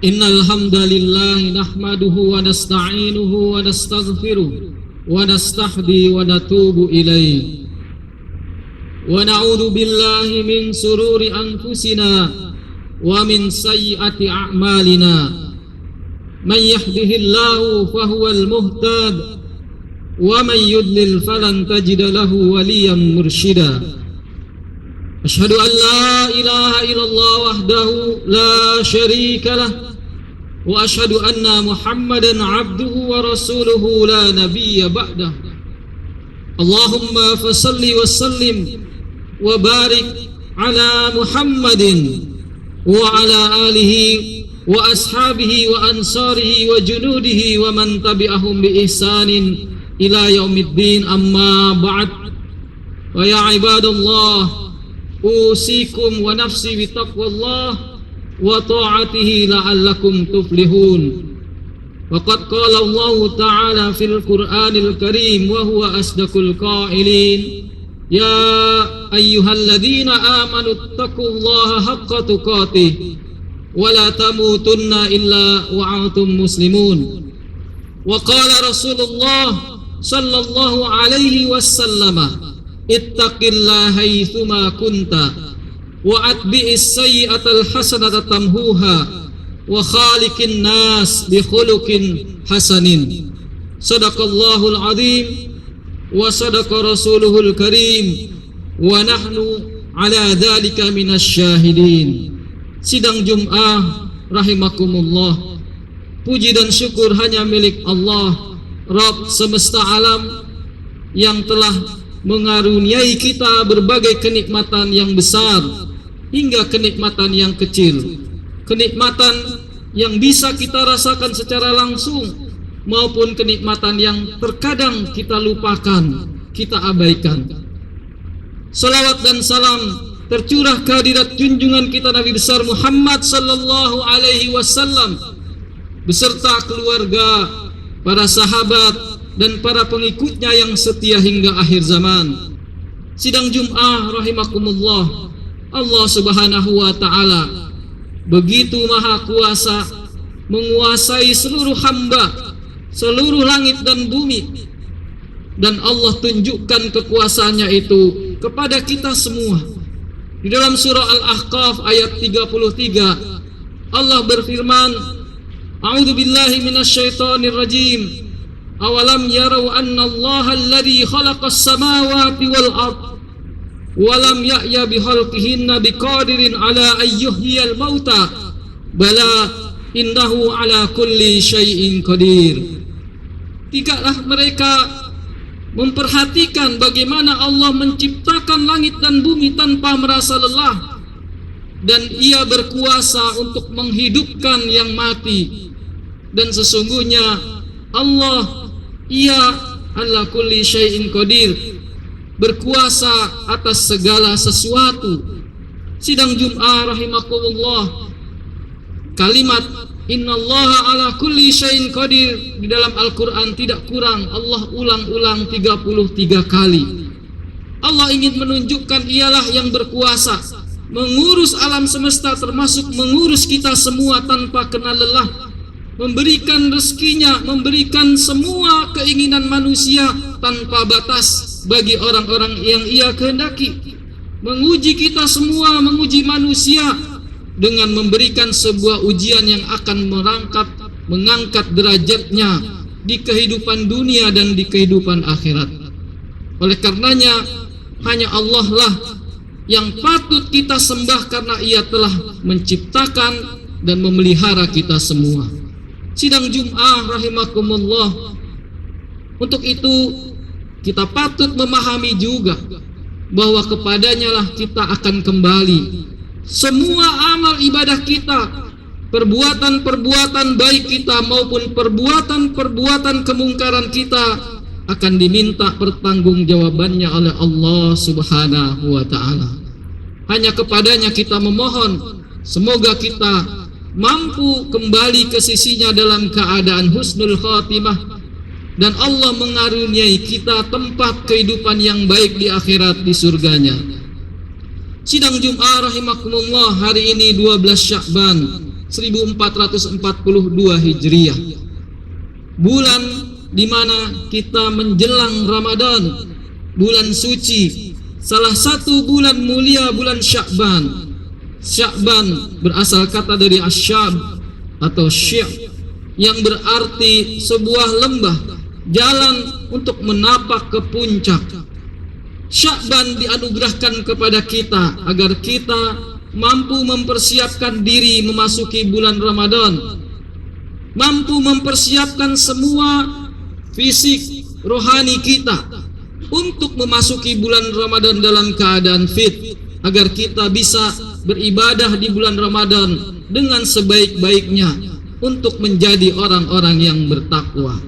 Innal hamdalillah nahmaduhu wa nasta'inuhu wa nastaghfiruh wa nastahdi wa natubu ilaih wa na'udzu billahi min sururi anfusina wa min sayyiati a'malina. Man yahdihillahu fahuwal muhtad wa man yudlil falan tajida lahu waliyan mursyida. Asyhadu an la ilaha illallah wahdahu la syarika lah wa asyhadu anna Muhammadan abduhu wa rasuluhu la nabiyya ba'dah. Allahumma fasalli wa sallim wa barik ala Muhammadin wa ala alihi wa ashabihi wa ansarihi wa junudihi wa man tabi'ahum bi ihsanin ila yaumiddin, amma ba'd. Wa ya ibadallah, usikum wa nafsi bi taqwallah wa ta'atihi la'allakum tuflihun. Waqad qala Allah ta'ala fil Qur'anil Karim wa huwa asdaqul qailin, ya ayyuhalladzina amanu taqullaha haqqa tuqatih wa la tamutunna illa wa antum muslimun. Wa qala Rasulullah sallallahu alaihi wasallam, ittaqillaha haitsuma kunta wa atbi'is sayyi'atal hasanata tamhuha wa khaliqin nas bi khuluqin hasanin. Sadaqallahul azim wa sadaqa rasuluhul karim wa nahnu ala dzalika minasy syahidin. Sidang Jum'ah rahimakumullah, puji dan syukur hanya milik Allah, Rabb semesta alam, yang telah mengaruniai kita berbagai kenikmatan yang besar hingga kenikmatan yang kecil, kenikmatan yang bisa kita rasakan secara langsung maupun kenikmatan yang terkadang kita lupakan, kita abaikan. Salawat dan salam tercurah kehadirat junjungan kita Nabi besar Muhammad sallallahu alaihi wasallam beserta keluarga, para sahabat dan para pengikutnya yang setia hingga akhir zaman. Sidang Jum'ah rahimakumullah, Allah subhanahu wa ta'ala begitu maha kuasa menguasai seluruh hamba, seluruh langit dan bumi, dan Allah tunjukkan kekuasaannya itu kepada kita semua. Di dalam surah Al-Ahqaf ayat 33 Allah berfirman, a'udzu billahi minasyaitonir rajim, awalam yarau anna allaha alladhi khalaqas samawati wal ard walam ya'ya bihalqihinna biqadirin ala ayyuhyal mauta bala innahu ala kulli syai'in qadir. Tidaklah mereka memperhatikan bagaimana Allah menciptakan langit dan bumi tanpa merasa lelah, dan Ia berkuasa untuk menghidupkan yang mati, dan sesungguhnya Allah, Ia ala kulli syai'in qadir, berkuasa atas segala sesuatu. Sidang Jum'ah rahimakumullah, kalimat innallaha ala kulli syai'in qadir di dalam Al-Quran tidak kurang Allah ulang-ulang 33 kali. Allah ingin menunjukkan Ialah yang berkuasa mengurus alam semesta, termasuk mengurus kita semua tanpa kenal lelah, memberikan rezekinya, memberikan semua keinginan manusia tanpa batas bagi orang-orang yang Ia kehendaki, menguji kita semua, menguji manusia dengan memberikan sebuah ujian yang akan mengangkat derajatnya di kehidupan dunia dan di kehidupan akhirat. Oleh karenanya hanya Allah lah yang patut kita sembah, karena Ia telah menciptakan dan memelihara kita semua. Sidang Jum'ah rahimakumullah, untuk itu kita patut memahami juga bahwa kepadanya lah kita akan kembali. Semua amal ibadah kita, perbuatan-perbuatan baik kita maupun perbuatan-perbuatan kemungkaran kita akan diminta pertanggungjawabannya oleh Allah subhanahu wa ta'ala. Hanya kepadanya kita memohon, semoga kita mampu kembali ke sisinya dalam keadaan husnul khatimah, dan Allah mengaruniai kita tempat kehidupan yang baik di akhirat, di surganya. Sidang Jum'ah rahimakumullah, hari ini 12 Sya'ban 1442 Hijriah. Bulan di mana kita menjelang Ramadan, bulan suci, salah satu bulan mulia, bulan Sya'ban. Sya'ban berasal kata dari asyab atau syi' yang berarti sebuah lembah, jalan untuk menapak ke puncak. Sya'ban dianugerahkan kepada kita agar kita mampu mempersiapkan diri memasuki bulan Ramadan, mampu mempersiapkan semua fisik rohani kita untuk memasuki bulan Ramadan dalam keadaan fit, agar kita bisa beribadah di bulan Ramadan dengan sebaik-baiknya untuk menjadi orang-orang yang bertakwa.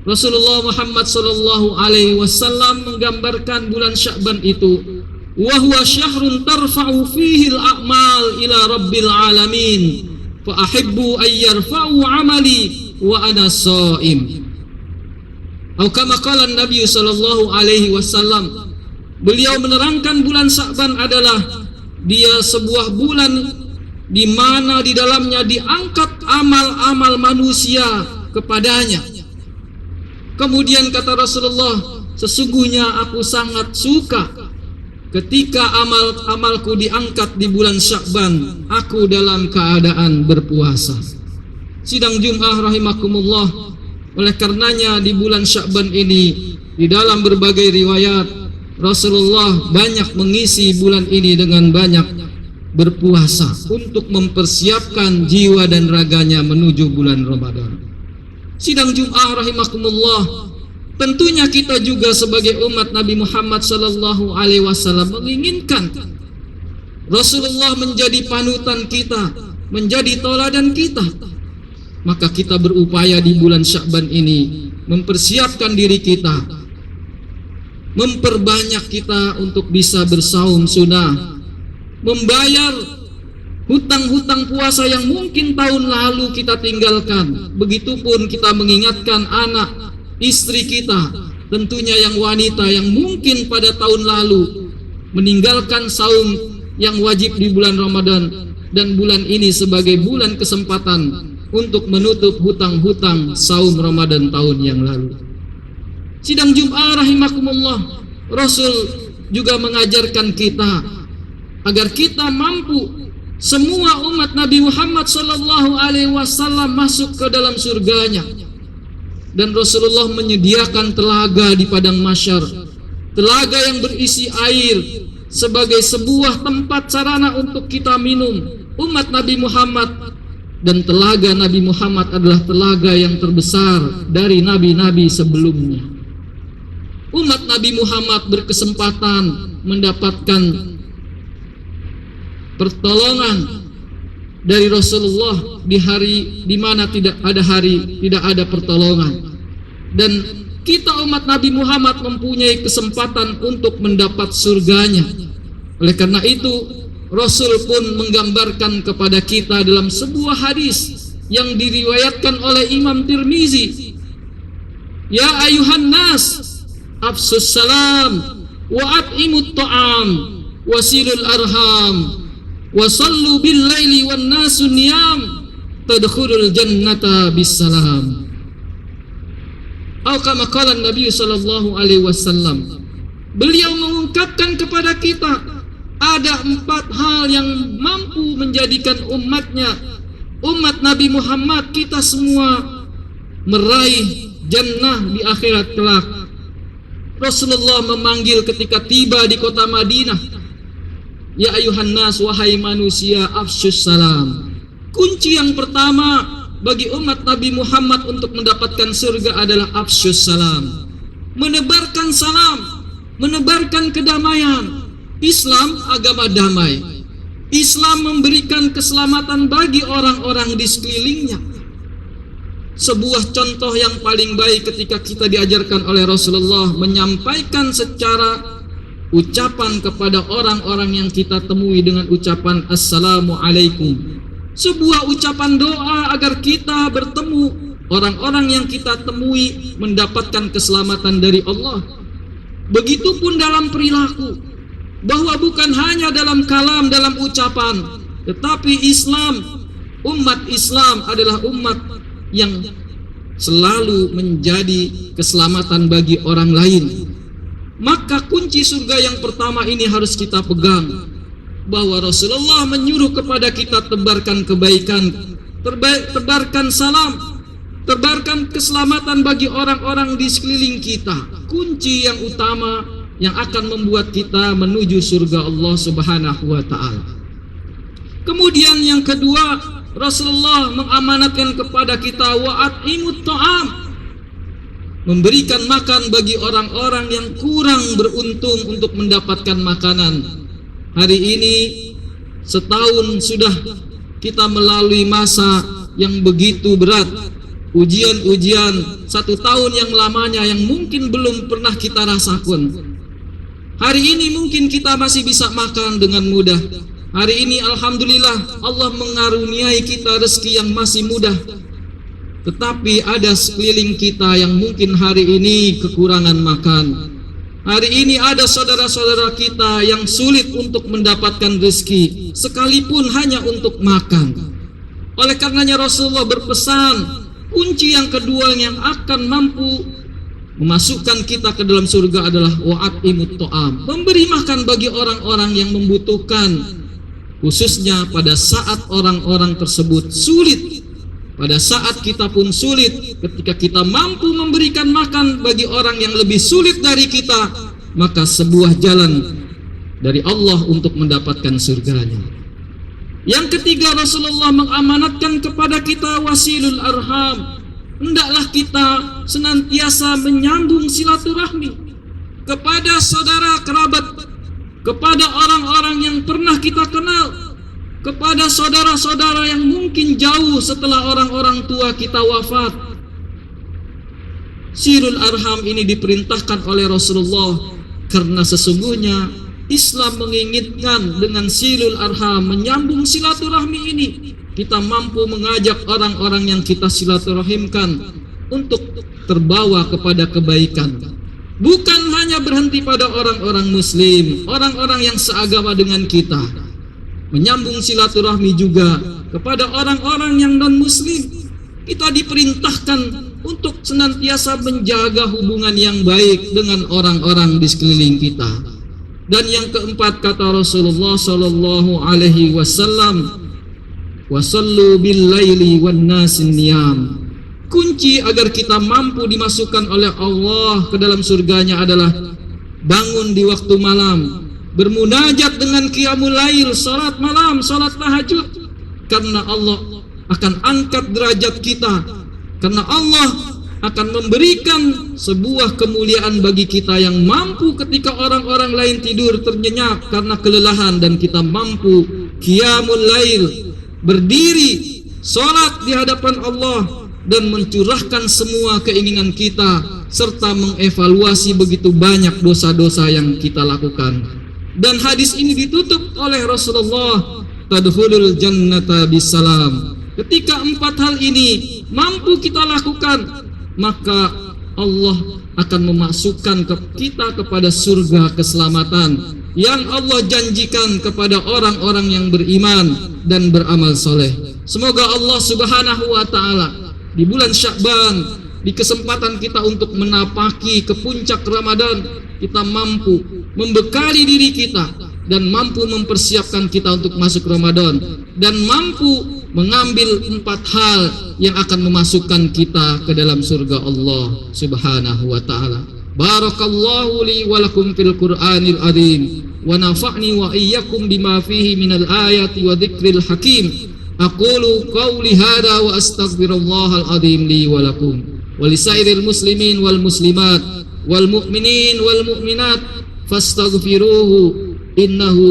Rasulullah Muhammad sallallahu alaihi wasallam menggambarkan bulan Sya'ban itu, wa huwa syahrun tarfa'u fihi al-a'mal ila rabbil alamin fa ahibbu ay yarfa'u 'amali wa ana sha'im. Atau kama qala Nabi sallallahu alaihi wasallam, beliau menerangkan bulan Sya'ban adalah dia sebuah bulan di mana di dalamnya diangkat amal-amal manusia kepadanya. Kemudian kata Rasulullah, sesungguhnya aku sangat suka ketika amal-amalku diangkat di bulan Sya'ban, aku dalam keadaan berpuasa. Sidang Jum'ah rahimakumullah, oleh karenanya di bulan Sya'ban ini, di dalam berbagai riwayat, Rasulullah banyak mengisi bulan ini dengan banyak berpuasa untuk mempersiapkan jiwa dan raganya menuju bulan Ramadan. Sidang Jum'ah rahimakumullah, tentunya kita juga sebagai umat Nabi Muhammad sallallahu alaihi wasallam menginginkan Rasulullah menjadi panutan kita, menjadi teladan kita. Maka kita berupaya di bulan Sya'ban ini mempersiapkan diri kita, memperbanyak kita untuk bisa bersaum sunnah, membayar hutang-hutang puasa yang mungkin tahun lalu kita tinggalkan. Begitupun kita mengingatkan anak, istri kita, tentunya yang wanita yang mungkin pada tahun lalu meninggalkan saum yang wajib di bulan Ramadan, dan bulan ini sebagai bulan kesempatan untuk menutup hutang-hutang saum Ramadan tahun yang lalu. Sidang Jum'ah rahimakumullah, Rasul juga mengajarkan kita agar kita mampu semua umat Nabi Muhammad sallallahu alaihi wasallam masuk ke dalam surganya. Dan Rasulullah menyediakan telaga di padang mahsyar, telaga yang berisi air sebagai sebuah tempat sarana untuk kita minum, umat Nabi Muhammad. Dan telaga Nabi Muhammad adalah telaga yang terbesar dari nabi-nabi sebelumnya. Umat Nabi Muhammad berkesempatan mendapatkan pertolongan dari Rasulullah di hari di mana tidak ada pertolongan. Dan kita umat Nabi Muhammad mempunyai kesempatan untuk mendapat surganya. Oleh karena itu, Rasul pun menggambarkan kepada kita dalam sebuah hadis yang diriwayatkan oleh Imam Tirmizi, ya ayuhan nas, afsus salam wa at'imut ta'am wasilul arham wasallu bil laili wan nasu niyam tadkhulul jannata bisalam. Atau kama qala Nabi sallallahu alaihi wasallam, beliau mengungkapkan kepada kita ada 4 hal yang mampu menjadikan umat Nabi Muhammad, kita semua meraih jannah di akhirat kelak. Rasulullah memanggil ketika tiba di kota Madinah, ya ayuhan nas, wahai manusia, afsyus salam. Kunci yang pertama bagi umat Nabi Muhammad untuk mendapatkan surga adalah afsyus salam, menebarkan salam, menebarkan kedamaian. Islam agama damai. Islam memberikan keselamatan bagi orang-orang di sekelilingnya. Sebuah contoh yang paling baik ketika kita diajarkan oleh Rasulullah menyampaikan secara ucapan kepada orang-orang yang kita temui dengan ucapan Assalamualaikum. Sebuah ucapan doa agar kita bertemu orang-orang yang kita temui mendapatkan keselamatan dari Allah. Begitupun dalam perilaku, bahwa bukan hanya dalam kalam, dalam ucapan, tetapi Islam umat Islam adalah umat yang selalu menjadi keselamatan bagi orang lain. Maka kunci surga yang pertama ini harus kita pegang, bahwa Rasulullah menyuruh kepada kita tebarkan kebaikan, tebarkan salam, tebarkan keselamatan bagi orang-orang di sekeliling kita. Kunci yang utama yang akan membuat kita menuju surga Allah Subhanahu wa ta'ala. Kemudian yang kedua, Rasulullah mengamanatkan kepada kita wa'at'imut ta'am, memberikan makan bagi orang-orang yang kurang beruntung untuk mendapatkan makanan. Hari ini setahun sudah kita melalui masa yang begitu berat, ujian-ujian 1 tahun yang lamanya yang mungkin belum pernah kita rasakan. Hari ini mungkin kita masih bisa makan dengan mudah. Hari ini alhamdulillah Allah mengaruniai kita rezeki yang masih mudah. Tetapi ada sekeliling kita yang mungkin hari ini kekurangan makan. Hari ini ada saudara-saudara kita yang sulit untuk mendapatkan rezeki, sekalipun hanya untuk makan. Oleh karenanya Rasulullah berpesan, kunci yang kedua yang akan mampu memasukkan kita ke dalam surga adalah wa'at'imut ta'am, memberi makan bagi orang-orang yang membutuhkan, khususnya pada saat orang-orang tersebut sulit. Pada saat kita pun sulit, ketika kita mampu memberikan makan bagi orang yang lebih sulit dari kita, maka sebuah jalan dari Allah untuk mendapatkan surganya. Yang ketiga, Rasulullah mengamanatkan kepada kita wasilul arham. Hendaklah kita senantiasa menyambung silaturahmi kepada saudara kerabat, kepada orang-orang yang pernah kita kenal, kepada saudara-saudara yang mungkin jauh setelah orang-orang tua kita wafat. Silul arham ini diperintahkan oleh Rasulullah karena sesungguhnya Islam menginginkan dengan silul arham, menyambung silaturahmi ini, kita mampu mengajak orang-orang yang kita silaturahimkan untuk terbawa kepada kebaikan. Bukan hanya berhenti pada orang-orang muslim, orang-orang yang seagama dengan kita. Menyambung silaturahmi juga kepada orang-orang yang non-muslim. Kita diperintahkan untuk senantiasa menjaga hubungan yang baik dengan orang-orang di sekeliling kita. Dan yang keempat, kata Rasulullah sallallahu alaihi wasallam, wasallu bil laili wan nasin niyam. Kunci agar kita mampu dimasukkan oleh Allah ke dalam surganya adalah bangun di waktu malam, bermunajat dengan qiyamul lail, salat malam, salat tahajud. Karena Allah akan angkat derajat kita, karena Allah akan memberikan sebuah kemuliaan bagi kita yang mampu ketika orang-orang lain tidur ternyenyak karena kelelahan, dan kita mampu qiyamul lail, berdiri salat di hadapan Allah dan mencurahkan semua keinginan kita serta mengevaluasi begitu banyak dosa-dosa yang kita lakukan. Dan hadis ini ditutup oleh Rasulullah, tadkhulul jannata bisalam. Ketika 4 hal ini mampu kita lakukan, maka Allah akan memasukkan kita kepada surga keselamatan yang Allah janjikan kepada orang-orang yang beriman dan beramal soleh. Semoga Allah Subhanahu wa ta'ala di bulan Sya'ban, di kesempatan kita untuk menapaki ke puncak Ramadan, kita mampu membekali diri kita dan mampu mempersiapkan kita untuk masuk Ramadan, dan mampu mengambil 4 hal yang akan memasukkan kita ke dalam surga Allah Subhanahu wa ta'ala. Barakallahu li wa lakum fil Qur'anil azim wa nafa'ni wa iyyakum bima fihi minal ayati wa dzikril hakim. Aqulu qawli hadha wa astaghfirullahal azim li wa lakum wa lisairil muslimin wal muslimat wal mu'minin wal mu'minat fastaghfiruhu innahu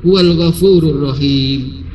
huwal ghafurur rahim.